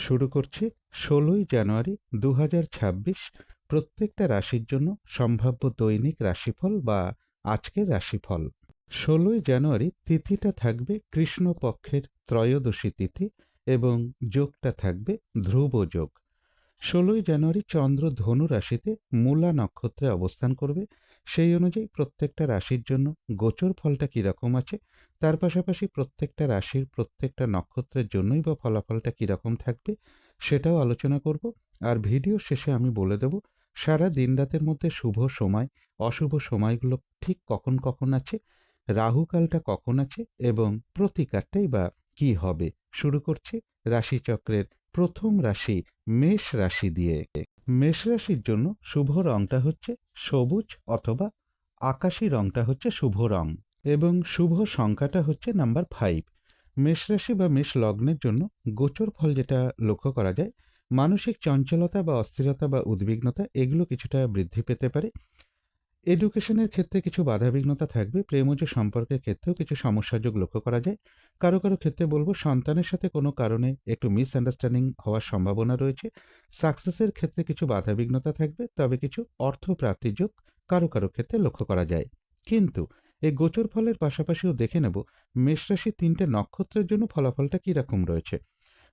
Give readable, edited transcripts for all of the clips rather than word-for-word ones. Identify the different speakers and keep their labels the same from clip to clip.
Speaker 1: শুরু করছি ১৬ই জানুয়ারি ২০২৬ প্রত্যেকটা রাশির জন্য সম্ভাব্য দৈনিক রাশিফল বা আজকের রাশিফল। ১৬ই জানুয়ারি তিথিটা থাকবে কৃষ্ণপক্ষের ত্রয়োদশী তিথি এবং যোগটা থাকবে ধ্রুব যোগ। ১৬ই জানুয়ারি চন্দ্র ধনু রাশিতে মূলা নক্ষত্রে অবস্থান করবে। সেই অনুযায়ী প্রত্যেকটা রাশির জন্য গোচর ফলটা কীরকম আছে, তার পাশাপাশি প্রত্যেকটা রাশির প্রত্যেকটা নক্ষত্রের জন্যই বা ফলাফলটা কীরকম থাকবে সেটাও আলোচনা করব। আর ভিডিও শেষে আমি বলে দেব সারা দিন রাতের মধ্যে শুভ সময় অশুভ সময়গুলো ঠিক কখন কখন আছে, রাহুকালটা কখন আছে এবং প্রতিকারটাই বা কী হবে। শুরু করছি রাশিচক্রের প্রথম রাশি মেষ রাশি দিয়ে। মেষ রাশির জন্য শুভ রংটা হচ্ছে সবুজ অথবা আকাশী রংটা হচ্ছে শুভ রং এবং শুভ সংখ্যাটা হচ্ছে নাম্বার 5। মেষ রাশি বা মেষ লগ্নের জন্য গোচর ফল যেটা লক্ষ্য করা যায়, মানসিক চঞ্চলতা বা অস্থিরতা বা উদ্বিগ্নতা এগুলো কিছুটা বৃদ্ধি পেতে পারে। এডুকেশনের ক্ষেত্রে কিছু বাধাবিঘ্নতা থাকবে। প্রেমজ সম্পর্কের ক্ষেত্রেও কিছু সমস্যাযোগ লক্ষ্য করা যায়। কারো কারো ক্ষেত্রে বলবো সন্তানের সাথে কোনো কারণে একটু মিসআন্ডারস্ট্যান্ডিং হওয়ার সম্ভাবনা রয়েছে। সাকসেসের ক্ষেত্রে কিছু বাধাবিঘ্নতা থাকবে, তবে কিছু অর্থপ্রাপ্তির যোগ কারো কারো ক্ষেত্রে লক্ষ্য করা যায়। কিন্তু এই গোচর ফলের পাশাপাশিও দেখে নেব মেষরাশির ৩টে নক্ষত্রের জন্য ফলাফলটা কীরকম রয়েছে।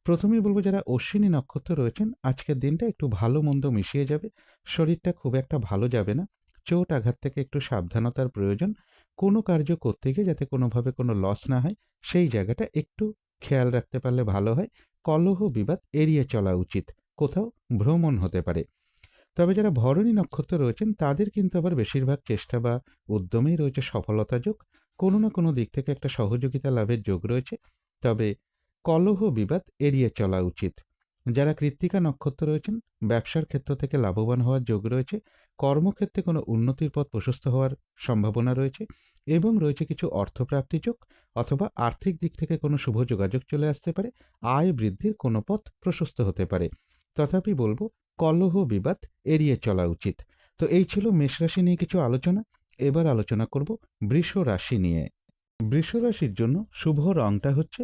Speaker 1: প্রথমেই বলবো যারা অশ্বিনী নক্ষত্র রয়েছেন, আজকের দিনটা একটু ভালো মন্দ মিশিয়ে যাবে। শরীরটা খুব একটা ভালো যাবে না। চোট আঘাত থেকে একটু সাবধানতার প্রয়োজন। কোনো কার্য করতে গিয়ে যাতে কোনোভাবে কোনো লস না হয় সেই জায়গাটা একটু খেয়াল রাখতে পারলে ভালো হয়। কলহ বিবাদ এড়িয়ে চলা উচিত। কোথাও ভ্রমণ হতে পারে। তবে যারা ভরণী নক্ষত্র রয়েছেন তাদের কিন্তু আবার বেশিরভাগ চেষ্টা বা উদ্যমেই রয়েছে সফলতা যোগ। কোনো না কোনো দিক থেকে একটা সহযোগিতা লাভের যোগ রয়েছে। তবে কলহ বিবাদ এড়িয়ে চলা উচিত। যারা কৃত্তিকা নক্ষত্র রয়েছেন ব্যবসার ক্ষেত্র থেকে লাভবান হওয়ার যোগ রয়েছে। কর্মক্ষেত্রে কোনো উন্নতির পথ প্রশস্ত হওয়ার সম্ভাবনা রয়েছে এবং রয়েছে কিছু অর্থপ্রাপ্তি যোগ অথবা আর্থিক দিক থেকে কোনো শুভ যোগাযোগ চলে আসতে পারে। আয় বৃদ্ধির কোনো পথ প্রশস্ত হতে পারে। তথাপি বলবো কলহ বিবাদ এড়িয়ে চলা উচিত। তো এই ছিল মেষ রাশি নিয়ে কিছু আলোচনা। এবার আলোচনা করব বৃষ রাশি নিয়ে। বৃষ রাশির জন্য শুভ রংটা হচ্ছে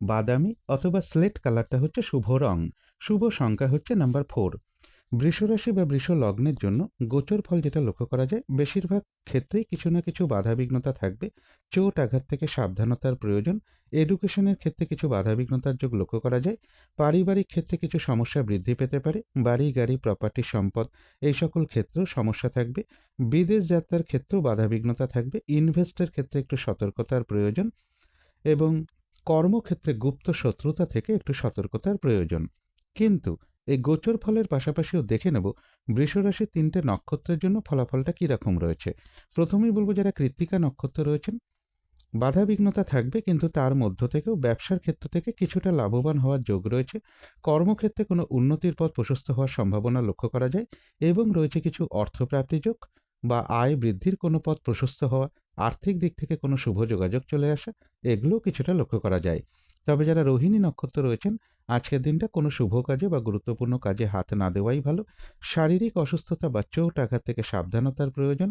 Speaker 1: বাদামি অথবা স্লেট কালারটা হচ্ছে শুভ রং। শুভ সংখ্যা হচ্ছে নাম্বার 4। বৃষ রাশি বা বৃষ লগ্নের জন্য গোচর ফল যেটা লক্ষ্য করা যায়, বেশিরভাগ ক্ষেত্রেই কিছু না কিছু বাধাবিঘ্নতা থাকবে। চোট আঘাত থেকে সাবধানতার প্রয়োজন। এডুকেশনের ক্ষেত্রে কিছু বাধাবিঘ্নতার যোগ লক্ষ্য করা যায়। পারিবারিক ক্ষেত্রে কিছু সমস্যা বৃদ্ধি পেতে পারে। বাড়ি গাড়ি প্রপার্টি সম্পদ এই সকল ক্ষেত্রেও সমস্যা থাকবে। বিদেশ যাত্রার ক্ষেত্রেও বাধাবিঘ্নতা থাকবে। ইনভেস্টের ক্ষেত্রে একটু সতর্কতার প্রয়োজন এবং কর্মক্ষেত্রে গুপ্ত শত্রুতা থেকে একটু সতর্কতার প্রয়োজন। কিন্তু এই গোচর ফলের পাশাপাশিও দেখে নেব বৃষরাশির ৩টে নক্ষত্রের জন্য ফলাফলটা কীরকম রয়েছে। প্রথমেই বলবো যারা কৃত্তিকা নক্ষত্র রয়েছেন, বাধাবিঘ্নতা থাকবে কিন্তু তার মধ্য থেকেও ব্যবসার ক্ষেত্র থেকে কিছুটা লাভবান হওয়ার যোগ রয়েছে। কর্মক্ষেত্রে কোনো উন্নতির পথ প্রশস্ত হওয়ার সম্ভাবনা লক্ষ্য করা যায় এবং রয়েছে কিছু অর্থপ্রাপ্তি যোগ বা আয় বৃদ্ধির কোনো পথ প্রশস্ত হওয়া, আর্থিক দিক থেকে কোনো শুভ যোগাযোগ চলে আসা, এগুলোও কিছুটা লক্ষ্য করা যায়। তবে যারা রোহিণী নক্ষত্র রয়েছেন, আজকের দিনটা কোনো শুভ কাজে বা গুরুত্বপূর্ণ কাজে হাত না দেওয়াই ভালো। শারীরিক অসুস্থতা বা চোট আঘাত থেকে সাবধানতার প্রয়োজন।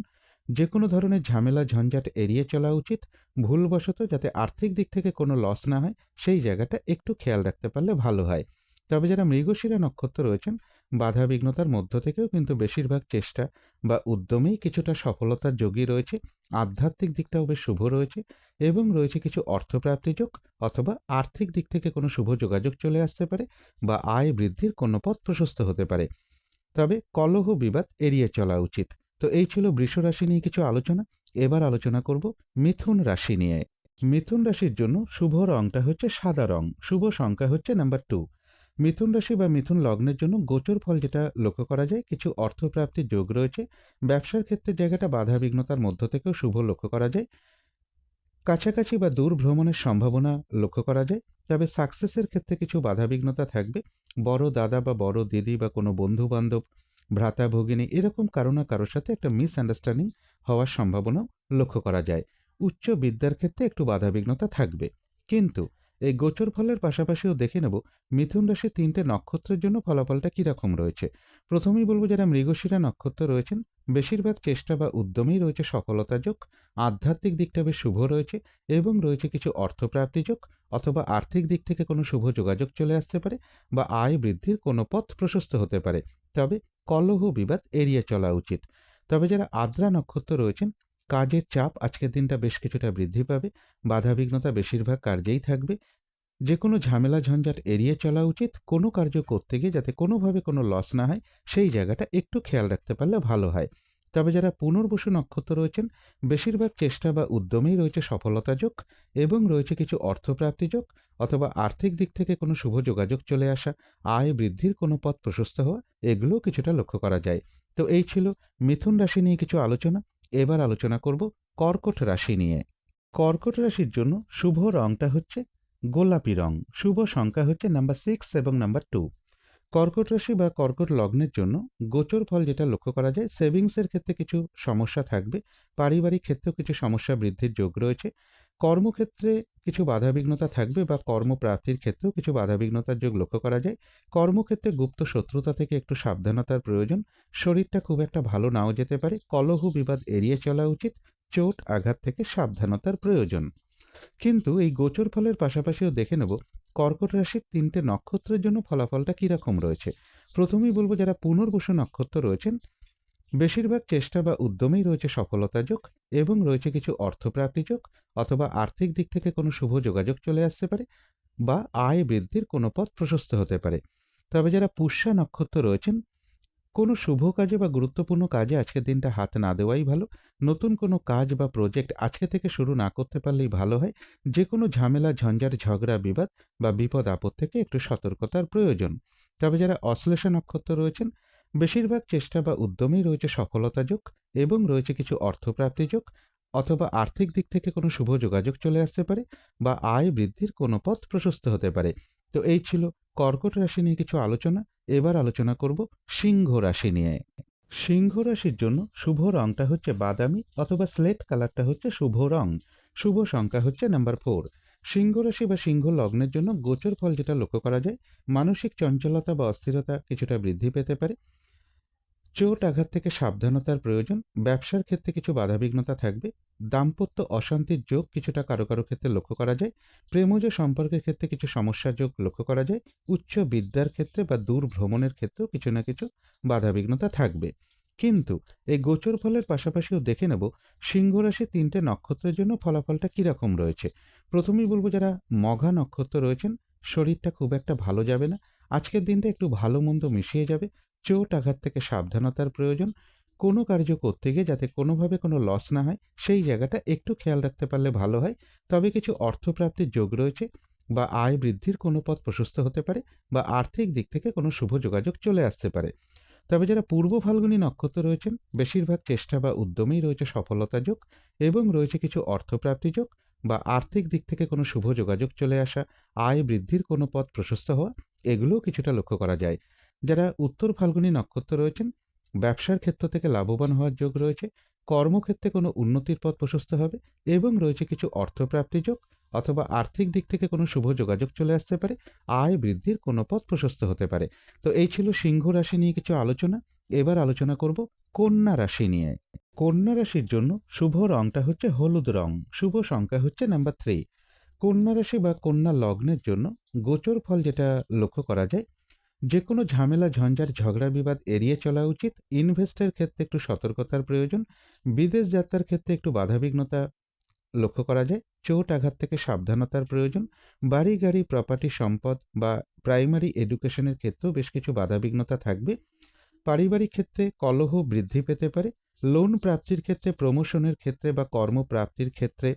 Speaker 1: যে কোনো ধরনের ঝামেলা ঝঞ্ঝাট এড়িয়ে চলা উচিত। ভুলবশত যাতে আর্থিক দিক থেকে কোনো লস না হয় সেই জায়গাটা একটু খেয়াল রাখতে পারলে ভালো হয়। তবে যারা মৃগশিরা নক্ষত্র রয়েছেন, বাধা বিঘ্নতার মধ্য থেকেও কিন্তু বেশিরভাগ চেষ্টা বা উদ্যমেই কিছুটা সফলতার যোগই রয়েছে। আধ্যাত্মিক দিকটাও বেশ শুভ রয়েছে এবং রয়েছে কিছু অর্থপ্রাপ্তি যোগ অথবা আর্থিক দিক থেকে কোনো শুভ যোগাযোগ চলে আসতে পারে বা আয় বৃদ্ধির কোনো পথ প্রশস্ত হতে পারে। তবে কলহ বিবাদ এড়িয়ে চলা উচিত। তো এই ছিল বৃষ রাশি নিয়ে কিছু আলোচনা। এবার আলোচনা করব মিথুন রাশি নিয়ে। মিথুন রাশির জন্য শুভ রংটা হচ্ছে সাদা রং। শুভ সংখ্যা হচ্ছে নাম্বার 2। মিথুন রাশি বা মিথুন লগ্নের জন্য গোচর ফল যেটা লক্ষ্য করা যায়, কিছু অর্থপ্রাপ্তির যোগ রয়েছে। ব্যবসার ক্ষেত্রে জায়গাটা বাধা বিঘ্নতার মধ্য থেকেও শুভ লক্ষ্য করা যায়। কাছাকাছি বা দূর ভ্রমণের সম্ভাবনা লক্ষ্য করা যায়। তবে সাকসেসের ক্ষেত্রে কিছু বাধাবিঘ্নতা থাকবে। বড় দাদা বা বড় দিদি বা কোনো বন্ধু বান্ধব, ভ্রাতা ভগিনী এরকম কারো না কারোর সাথে একটা মিসআন্ডারস্ট্যান্ডিং হওয়ার সম্ভাবনাও লক্ষ্য করা যায়। উচ্চ বিদ্যার ক্ষেত্রে একটু বাধাবিঘ্নতা থাকবে। কিন্তু এই গোচর ফলের পাশাপাশিও দেখে নেব মিথুন রাশির 3টে নক্ষত্রের জন্য ফলাফলটা কীরকম রয়েছে। প্রথমেই বলবো যারা মৃগশিরা নক্ষত্র রয়েছেন, বেশিরভাগ চেষ্টা বা উদ্যমেই রয়েছে সফলতা যোগ। আধ্যাত্মিক দিকটা বেশ শুভ রয়েছে এবং রয়েছে কিছু অর্থপ্রাপ্তি যোগ অথবা আর্থিক দিক থেকে কোনো শুভ যোগাযোগ চলে আসতে পারে বা আয় বৃদ্ধির কোনো পথ প্রশস্ত হতে পারে। তবে কলহ বিবাদ এড়িয়ে চলা উচিত। তবে যারা আদ্রা নক্ষত্র রয়েছেন, কাজের চাপ আজকের দিনটা বেশ কিছুটা বৃদ্ধি পাবে। বাধাবিঘ্নতা বেশিরভাগ কার্যেই থাকবে। যেকোনো ঝামেলা ঝঞ্ঝাট এড়িয়ে চলা উচিত। কোনো কার্য করতে গিয়ে যাতে কোনোভাবে কোনো লস না হয়, সেই জায়গাটা একটু খেয়াল রাখতে পারলে ভালো হয়। তবে যারা পুনর্বসু নক্ষত্র রয়েছেন, বেশিরভাগ চেষ্টা বা উদ্যমেই রয়েছে সফলতা যোগ এবং রয়েছে কিছু অর্থপ্রাপ্তি যোগ অথবা আর্থিক দিক থেকে কোনো শুভ যোগাযোগ চলে আসা, আয় বৃদ্ধির কোনো পথ প্রশস্ত হওয়া, এগুলোও কিছুটা লক্ষ্য করা যায়। তো এই ছিল মিথুন রাশি নিয়ে কিছু আলোচনা। এবার আলোচনা করব কর্কট রাশি নিয়ে। কর্কট রাশির জন্য শুভ রংটা হচ্ছে গোলাপি রং। শুভ সংখ্যা হচ্ছে নাম্বার 6 এবং নাম্বার 2। কর্কট রাশি বা কর্কট লগ্নের জন্য গোচর ফল যেটা লক্ষ্য করা যায়, সেভিংসের ক্ষেত্রে কিছু সমস্যা থাকবে। পারিবারিক ক্ষেত্রেও কিছু সমস্যা বৃদ্ধির যোগ রয়েছে। কর্মক্ষেত্রে কিছু বাধাবিঘ্নতা থাকবে বা কর্মপ্রাপ্তির ক্ষেত্রেও কিছু বাধাবিঘ্নতার যোগ লক্ষ্য করা যায়। কর্মক্ষেত্রে গুপ্ত শত্রুতা থেকে একটু সাবধানতার প্রয়োজন। শরীরটা খুব একটা ভালো নাও যেতে পারে। কলহ বিবাদ এড়িয়ে চলা উচিত। চোট আঘাত থেকে সাবধানতার প্রয়োজন। কিন্তু এই গোচর ফলের পাশাপাশিও দেখে নেব কর্কট রাশির 3টে নক্ষত্রের জন্য ফলাফলটা কীরকম রয়েছে। প্রথমেই বলবো যারা পুনর্বসু নক্ষত্র রয়েছেন, বেশিরভাগ চেষ্টা বা উদ্যমেই রয়েছে সফলতা যোগ এবং রয়েছে কিছু অর্থপ্রাপ্তি যোগ অথবা আর্থিক দিক থেকে কোনো শুভ যোগাযোগ চলে আসতে পারে বা আয় বৃদ্ধির কোনো পথ প্রশস্ত হতে পারে। তবে যারা পুষ্যা নক্ষত্র রয়েছেন, কোনো শুভ কাজে বা গুরুত্বপূর্ণ কাজে আজকের দিনটা হাত না দেওয়াই ভালো। নতুন কোনো কাজ বা প্রজেক্ট আজকে থেকে শুরু না করতে পারলেই ভালো হয়। যে কোনো ঝামেলা ঝঞ্ঝাট ঝগড়া বিবাদ বা বিপদ আপদ থেকে একটু সতর্কতার প্রয়োজন। তবে যারা অশ্লেষা নক্ষত্র রয়েছেন, বেশিরভাগ চেষ্টা বা উদ্যমেই রয়েছে সফলতা যোগ এবং রয়েছে কিছু অর্থপ্রাপ্তি যোগ অথবা আর্থিক দিক থেকে কোনো শুভ যোগাযোগ চলে আসতে পারে বা আয় বৃদ্ধির কোনো পথ প্রশস্ত হতে পারে। তো এই ছিল কর্কট রাশি নিয়ে কিছু আলোচনা। এবার আলোচনা করব সিংহ রাশি নিয়ে। সিংহ রাশির জন্য শুভ রংটা হচ্ছে বাদামি অথবা স্লেট কালারটা হচ্ছে শুভ রং। শুভ সংখ্যা হচ্ছে নাম্বার 4। সিংহ রাশি বা সিংহ লগ্নের জন্য গোচর ফল যেটা লক্ষ্য করা যায়, মানসিক চঞ্চলতা বা অস্থিরতা কিছুটা বৃদ্ধি পেতে পারে। চোট আঘাত থেকে সাবধানতার প্রয়োজন। ব্যবসার ক্ষেত্রে কিছু বাধাবিঘ্নতা থাকবে। দাম্পত্য অশান্তির যোগ কিছুটা কারো কারো ক্ষেত্রে লক্ষ্য করা যায়। প্রেমজ সম্পর্কের ক্ষেত্রে কিছু সমস্যার যোগ লক্ষ্য করা যায়। উচ্চ বিদ্যার ক্ষেত্রে বা দূর ভ্রমণের ক্ষেত্রেও কিছু না কিছু বাধাবিঘ্নতা থাকবে। কিন্তু এই গোচর ফলের পাশাপাশিও দেখে নেব সিংহ রাশি 3টে নক্ষত্রের জন্য ফলাফলটা কীরকম রয়েছে। প্রথমেই বলবো যারা মঘা নক্ষত্র রয়েছেন, শরীরটা খুব একটা ভালো যাবে না। আজকের দিনটা একটু ভালো মন্দ মিশিয়ে যাবে। চোট আঘাত থেকে সাবধানতার প্রয়োজন। কোনো কার্য করতে গিয়ে যাতে কোনোভাবে কোনো লস না হয়, সেই জায়গাটা একটু খেয়াল রাখতে পারলে ভালো হয়। তবে কিছু অর্থপ্রাপ্তির যোগ রয়েছে বা আয় বৃদ্ধির কোনো পথ প্রশস্ত হতে পারে বা আর্থিক দিক থেকে কোনো শুভ যোগাযোগ চলে আসতে পারে। তবে যারা পূর্ব ফাল্গুনী নক্ষত্র রয়েছেন, বেশিরভাগ চেষ্টা বা উদ্যমেই রয়েছে সফলতা যোগ এবং রয়েছে কিছু অর্থপ্রাপ্তি যোগ বা আর্থিক দিক থেকে কোনো শুভ যোগাযোগ চলে আসা, আয় বৃদ্ধির কোনো পথ প্রশস্ত হওয়া, এগুলোও কিছুটা লক্ষ্য করা যায়। যারা উত্তর ফাল্গুনী নক্ষত্র রয়েছেন, ব্যবসার ক্ষেত্র থেকে লাভবান হওয়ার যোগ রয়েছে। কর্মক্ষেত্রে কোনো উন্নতির পথ প্রশস্ত হবে এবং রয়েছে কিছু অর্থপ্রাপ্তি যোগ অথবা আর্থিক দিক থেকে কোনো শুভ যোগাযোগ চলে আসতে পারে, আয় বৃদ্ধির কোনো পথ প্রশস্ত হতে পারে। তো এই ছিল সিংহ রাশি নিয়ে কিছু আলোচনা। এবার আলোচনা করব কন্যা রাশি নিয়ে। কন্যা রাশির জন্য শুভ রংটা হচ্ছে হলুদ রং। শুভ সংখ্যা হচ্ছে নাম্বার 3। কন্যা রাশি বা কন্যা লগ্নের জন্য গোচর ফল যেটা লক্ষ্য করা যায়, যে কোনো ঝামেলা ঝঞ্ঝাট ঝগড়া বিবাদ এড়িয়ে চলা উচিত। ইনভেস্টের ক্ষেত্রে একটু সতর্কতার প্রয়োজন। বিদেশ যাত্রার ক্ষেত্রে একটু বাধাবিঘ্নতা লক্ষ্য করা যায়। চোট আঘাত থেকে সাবধানতার প্রয়োজন। বাড়ি গাড়ি প্রপার্টি সম্পদ বা প্রাইমারি এডুকেশনের ক্ষেত্রেও বেশ কিছু বাধাবিঘ্নতা থাকবে। পারিবারিক ক্ষেত্রে কলহ বৃদ্ধি পেতে পারে। লোন প্রাপ্তির ক্ষেত্রে, প্রমোশনের ক্ষেত্রে বা কর্মপ্রাপ্তির ক্ষেত্রে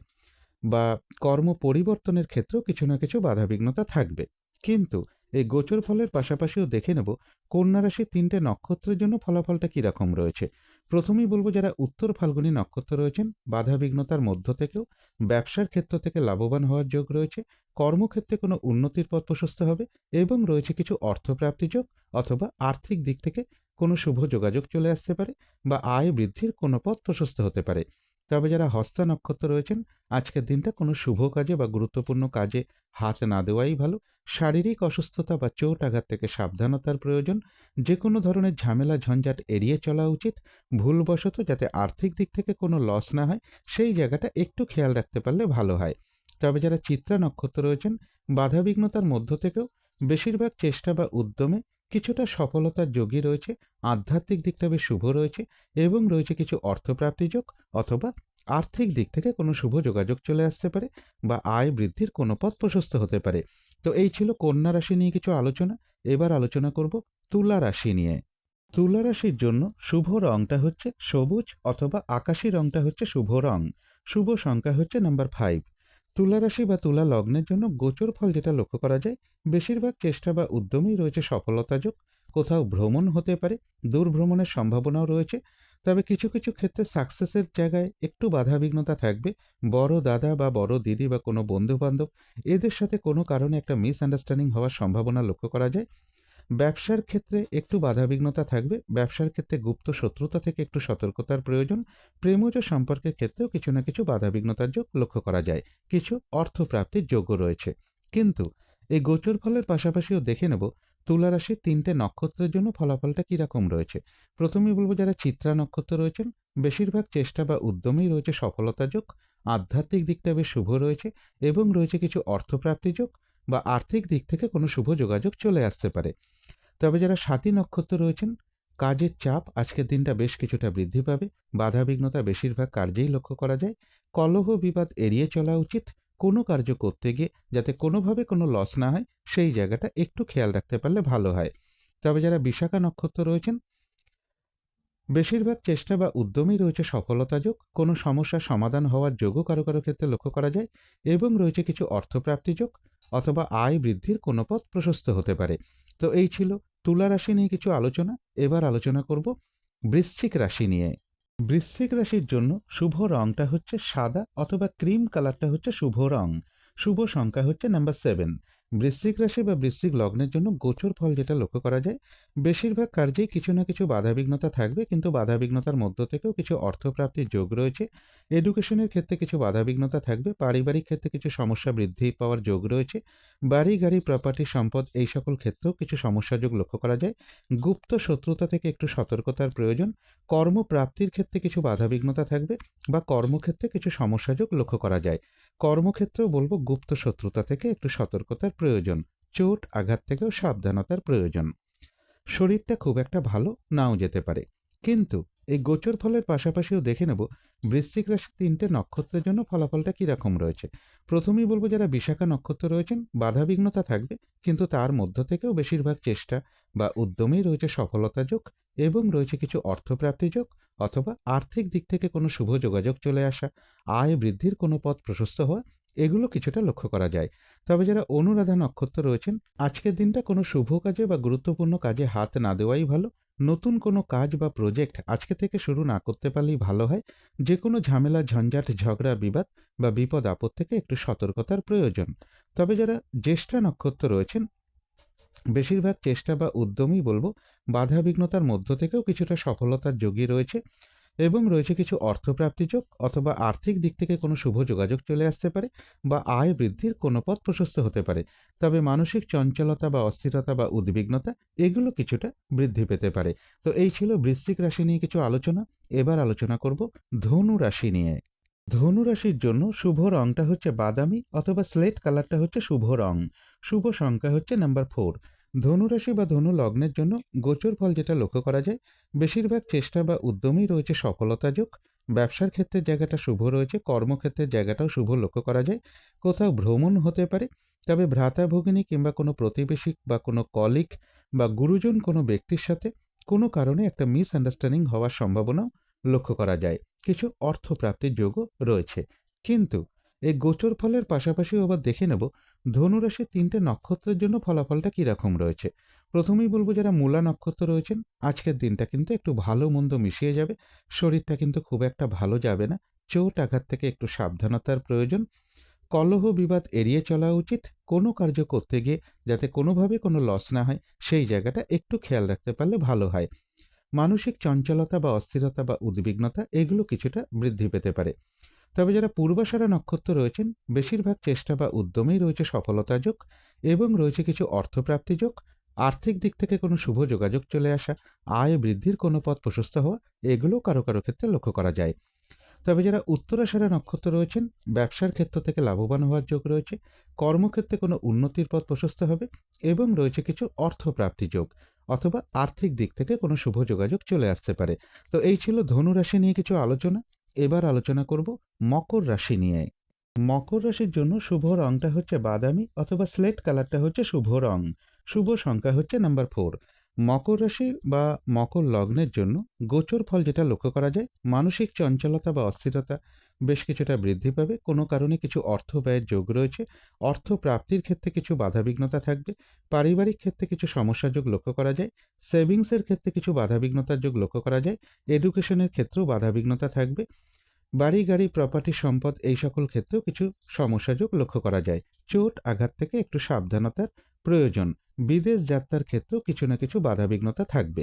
Speaker 1: বা কর্ম পরিবর্তনের ক্ষেত্রেও কিছু না কিছু বাধাবিঘ্নতা থাকবে। কিন্তু এই গোচর ফলের পাশাপাশিও দেখে নেব কন্যা রাশির 3টে নক্ষত্রের জন্য ফলাফলটা কীরকম রয়েছে। প্রথমেই বলবো যারা উত্তর ফাল্গুনী নক্ষত্র রয়েছেন, বাধাবিঘ্নতার মধ্য থেকেও ব্যবসার ক্ষেত্র থেকে লাভবান হওয়ার যোগ রয়েছে। কর্মক্ষেত্রে কোনো উন্নতির পথ প্রশস্ত হবে এবং রয়েছে কিছু অর্থপ্রাপ্তি যোগ অথবা আর্থিক দিক থেকে কোনো শুভ যোগাযোগ চলে আসতে পারে বা আয় বৃদ্ধির কোনো পথ প্রশস্ত হতে পারে। তবে যারা হস্তা নক্ষত্র রয়েছেন, আজকের দিনটা কোনো শুভ কাজে বা গুরুত্বপূর্ণ কাজে হাত না দেওয়াই ভালো। শারীরিক অসুস্থতা বা চোট আঘাত থেকে সাবধানতার প্রয়োজন। যে কোনো ধরনের ঝামেলা ঝঞ্ঝাট এড়িয়ে চলা উচিত। ভুলবশত যাতে আর্থিক দিক থেকে কোনো লস না হয়, সেই জায়গাটা একটু খেয়াল রাখতে পারলে ভালো হয়। তবে যারা চিত্রা নক্ষত্র রয়েছেন, বাধাবিঘ্নতার মধ্য থেকেও বেশিরভাগ চেষ্টা বা উদ্যমে কিছুটা সফলতার যোগই রয়েছে, আধ্যাত্মিক দিকটা বেশ শুভ রয়েছে এবং রয়েছে কিছু অর্থপ্রাপ্তি যোগ অথবা আর্থিক দিক থেকে কোনো শুভ যোগাযোগ চলে আসতে পারে বা আয় বৃদ্ধির কোনো পথ প্রশস্ত হতে পারে। তো এই ছিল কন্যা রাশি নিয়ে কিছু আলোচনা। এবার আলোচনা করব তুলা রাশি নিয়ে। তুলা রাশির জন্য শুভ রংটা হচ্ছে সবুজ অথবা আকাশী রংটা হচ্ছে শুভ রং। শুভ সংখ্যা হচ্ছে নাম্বার 5। তুলা রাশি বা তুলা লগ্নের জন্য গোচর ফল যেটা লক্ষ্য করা যায়, বেশিরভাগ চেষ্টা বা উদ্যমেই রয়েছে সফলতা যোগ। কোথাও ভ্রমণ হতে পারে, দূর ভ্রমণের সম্ভাবনাও রয়েছে। তবে কিছু কিছু ক্ষেত্রে সাকসেসের জায়গায় একটু বাধাবিঘ্নতা থাকবে। বড় দাদা বা বড় দিদি বা কোনো বন্ধু বান্ধব, এদের সাথে কোনো কারণে একটা মিসআন্ডারস্ট্যান্ডিং হওয়ার সম্ভাবনা লক্ষ্য করা যায়। ব্যবসার ক্ষেত্রে একটু বাধাবিঘ্নতা থাকবে। ব্যবসার ক্ষেত্রে গুপ্ত শত্রুতা থেকে একটু সতর্কতার প্রয়োজন। প্রেমজ সম্পর্কের ক্ষেত্রেও কিছু না কিছু বাধাবিঘ্নতার যোগ লক্ষ্য করা যায়। কিছু অর্থপ্রাপ্তির যোগও রয়েছে। কিন্তু এই গোচর ফলের পাশাপাশিও দেখে নেব তুলা রাশির 3টে নক্ষত্রের জন্য ফলাফলটা কীরকম রয়েছে। প্রথমেই বলবো যারা চিত্রা নক্ষত্র রয়েছেন, বেশিরভাগ চেষ্টা বা উদ্যমেই রয়েছে সফলতা যোগ, আধ্যাত্মিক দিকটা বেশ শুভ রয়েছে এবং রয়েছে কিছু অর্থপ্রাপ্তি যোগ বা আর্থিক দিক থেকে কোনো শুভ যোগাযোগ চলে আসতে পারে। তবে যারা স্বাতী নক্ষত্র রয়েছেন, কাজের চাপ আজকের দিনটা বেশ কিছুটা বৃদ্ধি পাবে। বাধাবিঘ্নতা বেশিরভাগ কার্যেই লক্ষ্য করা যায়। কলহ বিবাদ এড়িয়ে চলা উচিত। কোনো কার্য করতে গিয়ে যাতে কোনোভাবে কোনো লস না হয়, সেই জায়গাটা একটু খেয়াল রাখতে পারলে ভালো হয়। তবে যারা বিশাখা নক্ষত্র রয়েছেন, বেশিরভাগ চেষ্টা বা উদ্যমেই রয়েছে সফলতা যোগ। কোনো সমস্যার সমাধান হওয়ার যোগও কারো কারো ক্ষেত্রে লক্ষ্য করা যায় এবং রয়েছে কিছু অর্থপ্রাপ্তি যোগ অথবা আয় বৃদ্ধির কোনো পথ প্রশস্ত হতে পারে। তো এই ছিল তুলা রাশি নিয়ে কিছু আলোচনা। এবার আলোচনা করব বৃশ্চিক রাশি নিয়ে। বৃশ্চিক রাশির জন্য শুভ রংটা হচ্ছে সাদা অথবা ক্রিম কালারটা হচ্ছে শুভ রং। শুভ সংখ্যা হচ্ছে নাম্বার 7। বৃশ্চিক রাশি বা বৃশ্চিক লগ্নের জন্য গোচর ফল যেটা লক্ষ্য করা যায়, বেশিরভাগ কার্যেই কিছু না কিছু বাধাবিঘ্নতা থাকবে, কিন্তু বাধাবিঘ্নতার মধ্য থেকেও কিছু অর্থপ্রাপ্তির যোগ রয়েছে। এডুকেশনের ক্ষেত্রে কিছু বাধাবিঘ্নতা থাকবে। পারিবারিক ক্ষেত্রে কিছু সমস্যা বৃদ্ধি পাওয়ার যোগ রয়েছে। বাড়ি গাড়ি প্রপার্টি সম্পদ এই সকল ক্ষেত্রেও কিছু সমস্যা যোগ লক্ষ্য করা যায়। গুপ্ত শত্রুতা থেকে একটু সতর্কতার প্রয়োজন। কর্মপ্রাপ্তির ক্ষেত্রে কিছু বাধাবিঘ্নতা থাকবে বা কর্মক্ষেত্রে কিছু সমস্যাযোগ লক্ষ্য করা যায়। কর্মক্ষেত্রেও বলবো গুপ্ত শত্রুতা থেকে একটু সতর্কতার প্রয়োজন। চোট আঘাত থেকেও সাবধানতার প্রয়োজন। শরীরটা খুব একটা ভালো নাও যেতে পারে। কিন্তু এই গোচর ফলের পাশাপাশিও দেখে নেব বৃশ্চিক রাশির 3টে নক্ষত্রের জন্য ফলাফলটা কীরকম রয়েছে। প্রথমেই বলবো যারা বিশাখা নক্ষত্র রয়েছেন, বাধাবিঘ্নতা থাকবে, কিন্তু তার মধ্য থেকেও বেশিরভাগ চেষ্টা বা উদ্যমেই রয়েছে সফলতা যোগ এবং রয়েছে কিছু অর্থপ্রাপ্তি যোগ অথবা আর্থিক দিক থেকে কোনো শুভ যোগাযোগ চলে আসা, আয় বৃদ্ধির কোনো পথ প্রশস্ত হওয়া, এগুলো কিছুটা লক্ষ্য করা যায়। তবে যারা অনুরাধা নক্ষত্র রয়েছেন, আজকের দিনটা কোনো শুভ কাজে বা গুরুত্বপূর্ণ কাজে হাত না দেওয়াই ভালো। নতুন কোনো কাজ বা প্রজেক্ট আজকে থেকে শুরু না করতে পারলেই ভালো হয়। যে কোনো ঝামেলা ঝঞ্ঝাট ঝগড়া বিবাদ বা বিপদ আপদ থেকে একটু সতর্কতার প্রয়োজন। তবে যারা জ্যেষ্ঠা নক্ষত্র রয়েছেন, বেশিরভাগ চেষ্টা বা উদ্যমই বলবো বাধাবিঘ্নতার মধ্য থেকেও কিছুটা সফলতার যোগই রয়েছে এবং রয়েছে কিছু অর্থপ্রাপ্তি যোগ অথবা আর্থিক দিক থেকে কোনো শুভ যোগাযোগ চলে আসতে পারে বা আয় বৃদ্ধির কোনো পথ প্রশস্ত হতে পারে। তবে মানসিক চঞ্চলতা বা অস্থিরতা বা উদ্বিগ্নতা এগুলো কিছুটা বৃদ্ধি পেতে পারে। তো এই ছিল বৃশ্চিক রাশি নিয়ে কিছু আলোচনা। এবার আলোচনা করব ধনু রাশি নিয়ে। ধনু রাশির জন্য শুভ রংটা হচ্ছে বাদামি অথবা স্লেট কালারটা হচ্ছে শুভ রং। শুভ সংখ্যা হচ্ছে নাম্বার 4। ধনু রাশি বা ধনু লগ্নের জন্য গোচর ফল যেটা লক্ষ্য করা যায়, বেশিরভাগ চেষ্টা বা উদ্যমেই রয়েছে সফলতা যোগ। ব্যবসার ক্ষেত্রের জায়গাটা শুভ রয়েছে, কর্মক্ষেত্রের জায়গাটাও শুভ লক্ষ্য করা যায়। কোথাও ভ্রমণ হতে পারে। তবে ভ্রাতা ভগিনী কিংবা কোনো প্রতিবেশী বা কোনো কলিগ বা গুরুজন কোনো ব্যক্তির সাথে কোনো কারণে একটা মিসআন্ডারস্ট্যান্ডিং হওয়ার সম্ভাবনাও লক্ষ্য করা যায়। কিছু অর্থপ্রাপ্তির যোগও রয়েছে। কিন্তু এই গোচর ফলের পাশাপাশিও আবার দেখে নেব ধনুরাশির 3টে নক্ষত্রের জন্য ফলাফলটা কীরকম রয়েছে। প্রথমেই বলবো যারা মূলা নক্ষত্র রয়েছেন, আজকের দিনটা কিন্তু একটু ভালো মন্দ মিশিয়ে যাবে। শরীরটা কিন্তু খুব একটা ভালো যাবে না। চোট আঘাত থেকে একটু সাবধানতার প্রয়োজন। কলহ বিবাদ এড়িয়ে চলা উচিত। কোনো কার্য করতে গিয়ে যাতে কোনোভাবে কোনো লস না হয়, সেই জায়গাটা একটু খেয়াল রাখতে পারলে ভালো হয়। মানসিক চঞ্চলতা বা অস্থিরতা বা উদ্বিগ্নতা এগুলো কিছুটা বৃদ্ধি পেতে পারে। তবে যারা পূর্বাষাঢ়া নক্ষত্র রয়েছেন, বেশিরভাগ চেষ্টা বা উদ্যমেই রয়েছে সফলতা যোগ এবং রয়েছে কিছু অর্থপ্রাপ্তি যোগ। আর্থিক দিক থেকে কোনো শুভ যোগাযোগ চলে আসা, আয় বৃদ্ধির কোনো পথ প্রশস্ত হওয়া, এগুলো কারো কারো ক্ষেত্রে লক্ষ্য করা যায়। তবে যারা উত্তরাষাঢ়া নক্ষত্র রয়েছেন, ব্যবসার ক্ষেত্র থেকে লাভবান হওয়ার যোগ রয়েছে, কর্মক্ষেত্রে কোনো উন্নতির পথ প্রশস্ত হবে এবং রয়েছে কিছু অর্থপ্রাপ্তি যোগ, অথবা আর্থিক দিক থেকে কোনো শুভ যোগাযোগ চলে আসতে পারে। তো এই ছিল ধনু রাশি নিয়ে কিছু আলোচনা। এবার আলোচনা করব মকর রাশি নিয়ে। মকর রাশির জন্য শুভ রংটা হচ্ছে বাদামি অথবা স্লেট কালারটা হচ্ছে শুভ রং। শুভ সংখ্যা হচ্ছে নাম্বার 4। মকর রাশি বা মকর লগ্নের জন্য গোচর ফল যেটা লক্ষ্য করা যায়, মানসিক চঞ্চলতা বা অস্থিরতা বেশ কিছুটা বৃদ্ধি পাবে। কোনো কারণে কিছু অর্থ ব্যয়ের যোগ রয়েছে। অর্থ প্রাপ্তির ক্ষেত্রে কিছু বাধাবিঘ্নতা থাকবে। পারিবারিক ক্ষেত্রে কিছু সমস্যা যোগ লক্ষ্য করা যায়। সেভিংসের ক্ষেত্রে কিছু বাধাবিঘ্নতার যোগ লক্ষ্য করা যায়। এডুকেশনের ক্ষেত্রেও বাধাবিঘ্নতা থাকবে। বাড়ি গাড়ি প্রপার্টি সম্পদ এই সকল ক্ষেত্রেও কিছু সমস্যাযোগ লক্ষ্য করা যায়। চোট আঘাত থেকে একটু সাবধানতার প্রয়োজন। বিদেশ যাত্রার ক্ষেত্রেও কিছু না কিছু বাধাবিঘ্নতা থাকবে।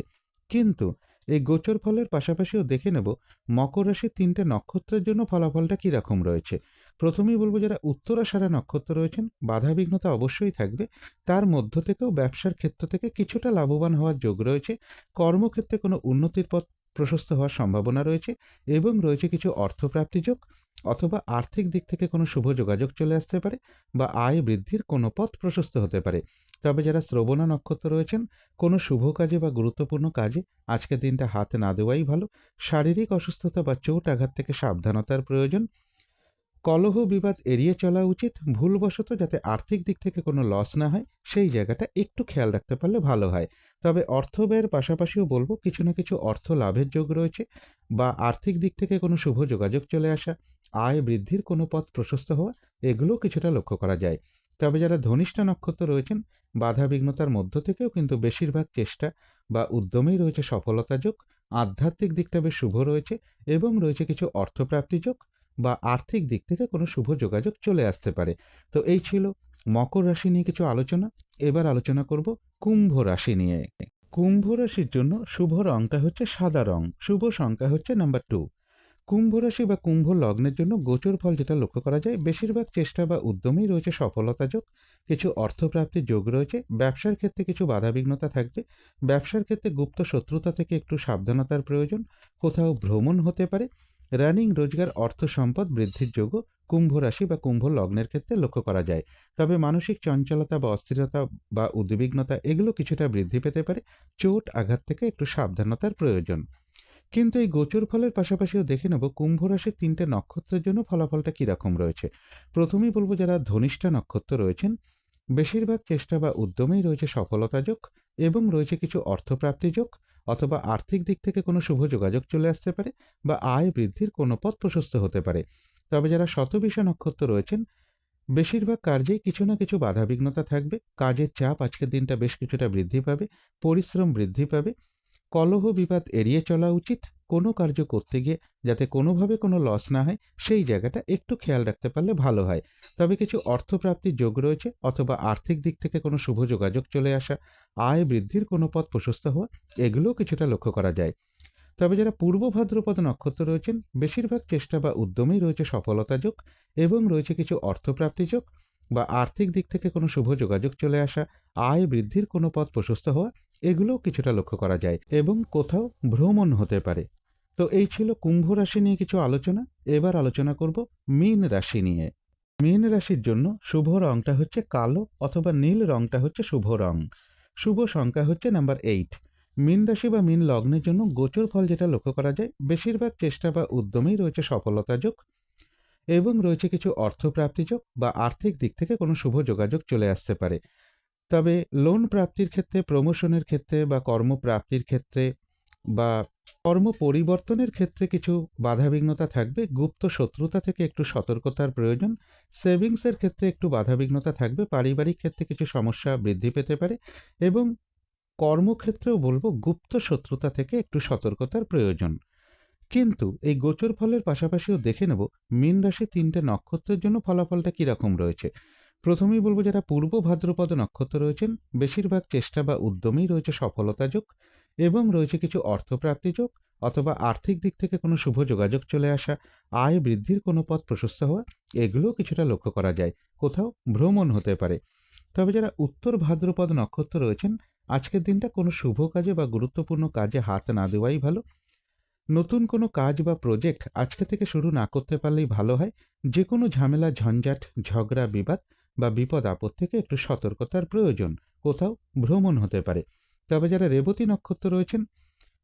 Speaker 1: কিন্তু এই গোচর ফলের পাশাপাশিও দেখে নেব মকর রাশির 3টে নক্ষত্রের জন্য ফলাফলটা কীরকম রয়েছে। প্রথমেই বলবো, যারা উত্তরাষাঢ়া নক্ষত্র রয়েছেন, বাধাবিঘ্নতা অবশ্যই থাকবে। তার মধ্য থেকেও ব্যবসার ক্ষেত্র থেকে কিছুটা লাভবান হওয়ার যোগ রয়েছে। কর্মক্ষেত্রে কোনো উন্নতির পথ প্রশস্ত হওয়ার সম্ভাবনা রয়েছে এবং রয়েছে কিছু অর্থপ্রাপ্তি যোগ, অথবা আর্থিক দিক থেকে কোনো শুভ যোগাযোগ চলে আসতে পারে বা আয় বৃদ্ধির কোনো পথ প্রশস্ত হতে পারে। তবে যারা শ্রবণা নক্ষত্র রয়েছেন, কোনো শুভ কাজে বা গুরুত্বপূর্ণ কাজে আজকের দিনটা হাত না দেওয়াই ভালো। শারীরিক অসুস্থতা বা চোট আঘাত থেকে সাবধানতার প্রয়োজন। কলহ বিবাদ এড়িয়ে চলা উচিত। ভুলবশত যাতে আর্থিক দিক থেকে কোনো লস না হয়, সেই জায়গাটা একটু খেয়াল রাখতে পারলে ভালো হয়। তবে অর্থ ব্যয়ের পাশাপাশিও বলবো, কিছু না কিছু অর্থ লাভের যোগ রয়েছে বা আর্থিক দিক থেকে কোনো শুভ যোগাযোগ চলে আসা, আয় বৃদ্ধির কোনো পথ প্রশস্ত হওয়া, এগুলোও কিছুটা লক্ষ্য করা যায়। তবে যারা ধনিষ্ঠা নক্ষত্র রয়েছেন, বাধা বিঘ্নতার মধ্য থেকেও কিন্তু বেশিরভাগ চেষ্টা বা উদ্যমেই রয়েছে সফলতা যোগ। আধ্যাত্মিক দিকটা বেশ শুভ রয়েছে এবং রয়েছে কিছু অর্থপ্রাপ্তি যোগ বা আর্থিক দিক থেকে কোনো শুভ যোগাযোগ চলে আসতে পারে। তো এই ছিল মকর রাশি নিয়ে কিছু আলোচনা। এবার আলোচনা করব কুম্ভ রাশি নিয়ে। কুম্ভ রাশির জন্য শুভ রংটা হচ্ছে সাদা রং। শুভ সংখ্যা হচ্ছে নাম্বার 2। কুম্ভ রাশি বা কুম্ভ লগ্নের জন্য গোচর ফল যেটা লক্ষ্য করা যায়, বেশিরভাগ চেষ্টা বা উদ্যমেই রয়েছে সফলতা যোগ। কিছু অর্থপ্রাপ্তির যোগ রয়েছে। ব্যবসার ক্ষেত্রে কিছু বাধাবিঘ্নতা থাকবে। ব্যবসার ক্ষেত্রে গুপ্ত শত্রুতা থেকে একটু সাবধানতার প্রয়োজন। কোথাও ভ্রমণ হতে পারে। রানিং রোজগার অর্থ সম্পদ বৃদ্ধির যোগও কুম্ভ রাশি বা কুম্ভ লগ্নের ক্ষেত্রে লক্ষ্য করা যায়। তবে মানসিক চঞ্চলতা বা অস্থিরতা বা উদ্বিগ্নতা এগুলো কিছুটা বৃদ্ধি পেতে পারে। চোট আঘাত থেকে একটু সাবধানতার প্রয়োজন। কিন্তু এই গোচর ফলের পাশাপাশিও দেখে নেব কুম্ভ রাশির 3টে নক্ষত্রের জন্য ফলাফলটা কীরকম রয়েছে। প্রথমেই বলবো, যারা ধনিষ্ঠা নক্ষত্র রয়েছেন, বেশিরভাগ চেষ্টা বা উদ্যমেই রয়েছে সফলতা যোগ এবং রয়েছে কিছু অর্থপ্রাপ্তি যোগ, অথবা আর্থিক দিক থেকে কোনো শুভ যোগাযোগ চলে আসতে পারে বা আয় বৃদ্ধির কোনো পথ প্রশস্ত হতে পারে। তবে যারা শতবিষা নক্ষত্র রয়েছেন, বেশিরভাগ কার্যেই কিছু না কিছু বাধাবিঘ্নতা থাকবে। কাজের চাপ আজকের দিনটা বেশ কিছুটা বৃদ্ধি পাবে। পরিশ্রম বৃদ্ধি পাবে। কলহ বিবাদ এড়িয়ে চলা উচিত। কোনো কার্য করতে গিয়ে যাতে কোনোভাবে কোনো লস না হয়, সেই জায়গাটা একটু খেয়াল রাখতে পারলে ভালো হয়। তবে কিছু অর্থপ্রাপ্তির যোগ রয়েছে, অথবা আর্থিক দিক থেকে কোনো শুভ যোগাযোগ চলে আসা, আয় বৃদ্ধির কোনো পথ প্রশস্ত হওয়া, এগুলোও কিছুটা লক্ষ্য করা যায়। তবে যারা পূর্ব ভাদ্রপদ নক্ষত্র রয়েছেন, বেশিরভাগ চেষ্টা বা উদ্যমেই রয়েছে সফলতা যোগ এবং রয়েছে কিছু অর্থপ্রাপ্তি যোগ বা আর্থিক দিক থেকে কোনো শুভ যোগাযোগ চলে আসা, আয় বৃদ্ধির কোনো পথ প্রশস্ত হওয়া, এগুলোও কিছুটা লক্ষ্য করা যায় এবং কোথাও ভ্রমণ হতে পারে। তো এই ছিল কুম্ভ রাশি নিয়ে কিছু আলোচনা। এবার আলোচনা করব মীন রাশি নিয়ে। মীন রাশির জন্য শুভ রংটা হচ্ছে কালো অথবা নীল রংটা হচ্ছে শুভ রং। শুভ সংখ্যা হচ্ছে নাম্বার 8। মীন রাশি বা মীন লগ্নের জন্য গোচর ফল যেটা লক্ষ্য করা যায়, বেশিরভাগ চেষ্টা বা উদ্যমেই রয়েছে সফলতা যোগ এবং রয়েছে কিছু অর্থপ্রাপ্তি যোগ বা আর্থিক দিক থেকে কোনো শুভ যোগাযোগ চলে আসতে পারে। তবে লোন প্রাপ্তির ক্ষেত্রে, প্রমোশনের ক্ষেত্রে বা কর্মপ্রাপ্তির ক্ষেত্রে বা কর্ম পরিবর্তনের ক্ষেত্রে কিছু বাধাবিঘ্নতা থাকবে। গুপ্ত শত্রুতা থেকে একটু সতর্কতার প্রয়োজন। সেভিংসের ক্ষেত্রে একটু বাধাবিঘ্নতা থাকবে। পারিবারিক ক্ষেত্রে কিছু সমস্যা বৃদ্ধি পেতে পারে এবং কর্মক্ষেত্রেও বলবো, গুপ্ত শত্রুতা থেকে একটু সতর্কতার প্রয়োজন। কিন্তু এই গোচর ফলের পাশাপাশিও দেখে নেব মীন রাশি 3টে নক্ষত্রের জন্য ফলাফলটা কীরকম রয়েছে। প্রথমেই বলবো, যারা পূর্ব ভাদ্রপদ নক্ষত্র রয়েছেন, বেশিরভাগ চেষ্টা বা উদ্যমেই রয়েছে সফলতা যোগ এবং রয়েছে কিছু অর্থপ্রাপ্তি যোগ, অথবা আর্থিক দিক থেকে কোনো শুভ যোগাযোগ চলে আসা, আয় বৃদ্ধির কোনো পথ প্রশস্ত হওয়া, এগুলোও কিছুটা লক্ষ্য করা যায়। কোথাও ভ্রমণ হতে পারে। তবে যারা উত্তর ভাদ্রপদ নক্ষত্র রয়েছেন, আজকের দিনটা কোনো শুভ কাজে বা গুরুত্বপূর্ণ কাজে হাত না দেওয়াই ভালো। নতুন কোনো কাজ বা প্রজেক্ট আজকে থেকে শুরু না করতে পারলেই ভালো হয়। যে কোনো ঝামেলা, ঝঞ্ঝাট, ঝগড়া, বিবাদ বা বিপদ আপদ থেকে একটু সতর্কতার প্রয়োজন। কোথাও ভ্রমণ হতে পারে। তবে যারা রেবতী নক্ষত্র রয়েছেন,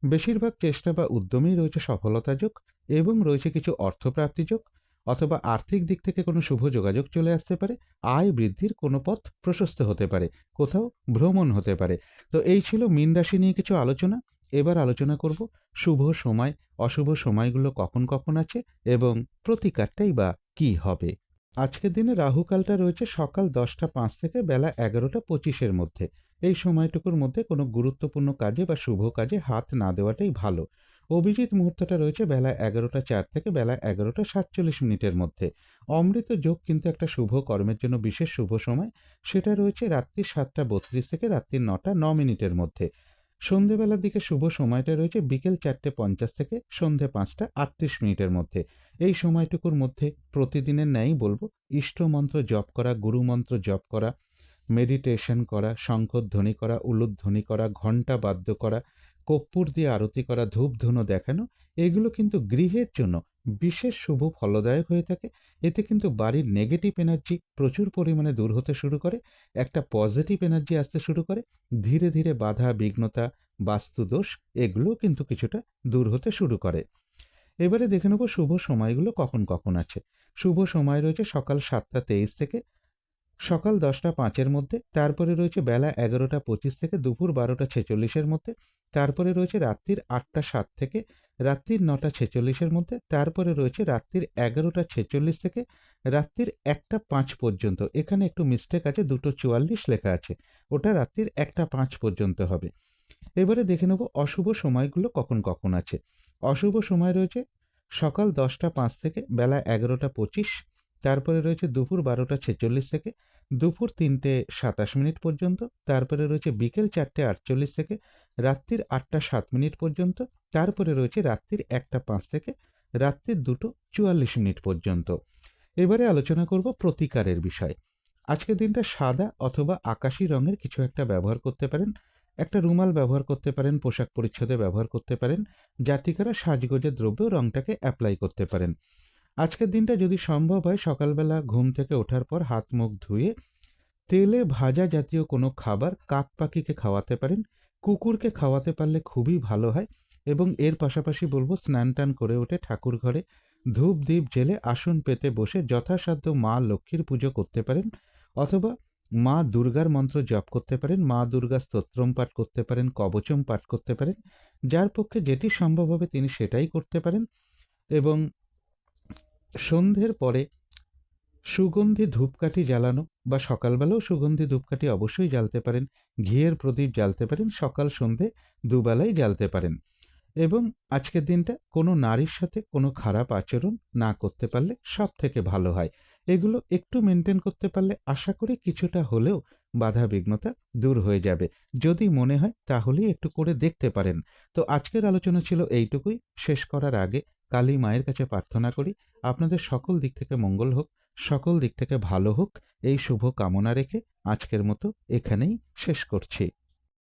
Speaker 1: বেশিরভাগ চেষ্টা বা উদ্যমেই রয়েছে সফলতা যোগ এবং রয়েছে কিছু অর্থপ্রাপ্তি যোগ, অথবা আর্থিক দিক থেকে কোনো শুভ যোগাযোগ চলে আসতে পারে। আয় বৃদ্ধির কোনো পথ প্রশস্ত হতে পারে। কোথাও ভ্রমণ হতে পারে। তো এই ছিল মীন রাশি নিয়ে কিছু আলোচনা। এবার আলোচনা করব শুভ সময়, অশুভ সময়গুলো কখন কখন আছে এবং প্রতিকারটাই বা কী হবে। আজকের দিনে রাহুকালটা রয়েছে সকাল 10টা 5 থেকে বেলা 11টা 25-এর মধ্যে। এই সময়টুকুর মধ্যে কোনো গুরুত্বপূর্ণ কাজে বা শুভ কাজে হাত না দেওয়াটাই ভালো। অভিজিৎ মুহূর্তটা রয়েছে বেলা 11টা 4 থেকে বেলা 11টা 47 মিনিটের মধ্যে। অমৃত যোগ কিন্তু একটা শুভ কর্মের জন্য বিশেষ শুভ সময়। সেটা রয়েছে রাত্রি 7টা 32 থেকে রাত্রি 9টা 9 মিনিটের মধ্যে। সন্ধেবেলার দিকে শুভ সময়টা রয়েছে বিকেল 4টে 50 থেকে সন্ধে 5টা 38 মিনিটের মধ্যে। এই সময়টুকুর মধ্যে প্রতিদিনের ন্যায়ই বলবো, ইষ্টমন্ত্র জপ করা, গুরুমন্ত্র জপ করা, মেডিটেশন করা, শঙ্খধ্বনি করা, উলুধ্বনি করা, ঘণ্টা বাদ্য করা, কর্পূর দিয়ে আরতি করা, ধূপ ধুনো দেখানো, এগুলো কিন্তু গৃহের জন্য বিশেষ শুভ ফলদায়ক হয়ে থাকে। এতে কিন্তু বাড়ির নেগেটিভ এনার্জি প্রচুর পরিমাণে দূর হতে শুরু করে, একটা পজিটিভ এনার্জি আসতে শুরু করে। ধীরে ধীরে বাধা বিঘ্নতা, বাস্তুদোষ, এগুলোও কিন্তু কিছুটা দূর হতে শুরু করে। এবারে দেখে নেব শুভ সময়গুলো কখন কখন আছে। শুভ সময় রয়েছে সকাল 7টা 23 থেকে সকাল 10টা 5-এর মধ্যে। তারপরে রয়েছে বেলা 11টা 25 থেকে দুপুর 12টা 46-এর মধ্যে। তারপরে রয়েছে রাত্রির 8টা 7 থেকে রাত্রির 9টা 46-এর মধ্যে। তারপরে রয়েছে রাত্রির 11টা 46 থেকে রাত্রির 1টা 5 পর্যন্ত। এখানে একটু মিস্টেক আছে, 2টো 44 লেখা আছে, ওটা রাত্রির 1টা 5 পর্যন্ত হবে। এবারে দেখে নেব অশুভ সময়গুলো কখন কখন আছে। অশুভ সময় রয়েছে সকাল 10টা 5 থেকে বেলা 11টা 25। তারপরে রয়েছে দুপুর 12টা 46 থেকে দুপুর 3টে 27 মিনিট পর্যন্ত। তারপরে রয়েছে বিকেল 4টে 48 থেকে রাত্রির 8টা 7 মিনিট পর্যন্ত। তারপরে রয়েছে রাত্রির 1টা 5 থেকে রাত্রির 2টো 44 মিনিট পর্যন্ত। এবারে আলোচনা করব প্রতিকারের বিষয়। আজকের দিনটা সাদা অথবা আকাশি রঙের কিছু একটা ব্যবহার করতে পারেন। একটা রুমাল ব্যবহার করতে পারেন, পোশাক পরিচ্ছদে ব্যবহার করতে পারেন। জাতিকারা সাজগোজের দ্রব্য রঙটাকে অ্যাপ্লাই করতে পারেন। আজকের দিনটা যদি সম্ভব হয়, সকালবেলা ঘুম থেকে ওঠার পর হাত মুখ ধুয়ে তেলে ভাজা জাতীয় কোনো খাবার কাক পাখিকে খাওয়াতে পারেন। কুকুরকে খাওয়াতে পারলে খুবই ভালো হয়। এবং এর পাশাপাশি বলবো, স্নান টান করে উঠে ঠাকুর ঘরে ধূপ দ্বীপ জেলে আসন পেতে বসে যথাসাধ্য মা লক্ষ্মীর পুজো করতে পারেন, অথবা মা দুর্গার মন্ত্র জপ করতে পারেন, মা দুর্গা স্তোত্রম পাঠ করতে পারেন, কবচম পাঠ করতে পারেন। যার পক্ষে যেটি সম্ভব হবে তিনি সেটাই করতে পারেন। এবং সন্ধ্যের পরে সুগন্ধি ধূপকাঠি জ্বালানো, বা সকালবেলাও সুগন্ধি ধূপকাঠি অবশ্যই জ্বালতে পারেন। ঘিয়ের প্রদীপ জ্বালতে পারেন, সকাল সন্ধে দুবেলাই জ্বালতে পারেন। এবং আজকের দিনটা কোনো নারীর সাথে কোনো খারাপ আচরণ না করতে পারলে সব থেকে ভালো হয়। এগুলো একটু মেনটেন করতে পারলে আশা করি কিছুটা হলেও বাধা বিঘ্নতা দূর হয়ে যাবে। যদি মনে হয় তাহলেই একটু করে দেখতে পারেন। তো আজকের আলোচনা ছিল এইটুকুই। শেষ করার আগে কালী মায়ের কাছে প্রার্থনা করি আপনাদের সকল দিক থেকে মঙ্গল হোক, সকল দিক থেকে ভালো হোক, এই শুভ কামনা রেখে আজকের মতো এখানেই শেষ করছি।